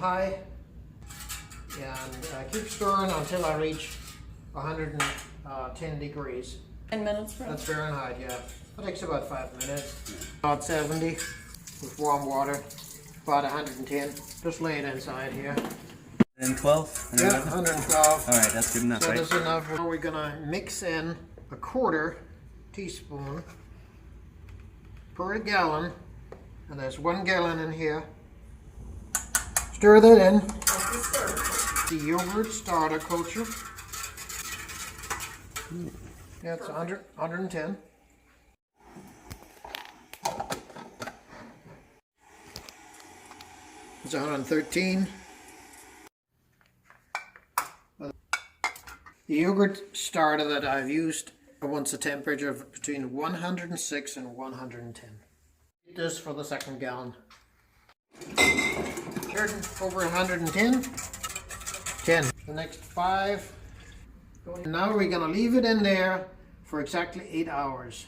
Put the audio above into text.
high, and keep stirring until I reach 110 degrees. 10 minutes, right? That's Fahrenheit, yeah. That takes about 5 minutes. About 70 with warm water, about 110. Just lay it inside here. 112? Yeah, 112. Alright, that's good enough, So right? that's enough. Now we're gonna mix in a 1/4 teaspoon per gallon, and there's 1 gallon in here. Stir that in. The yogurt starter culture. Yeah, it's 110. It's 113. The yogurt starter that I've used wants a temperature of between 106 and 110. This for the 2nd gallon. Turn over 110. 10. The next 5. Now we're going to leave it in there for exactly 8 hours.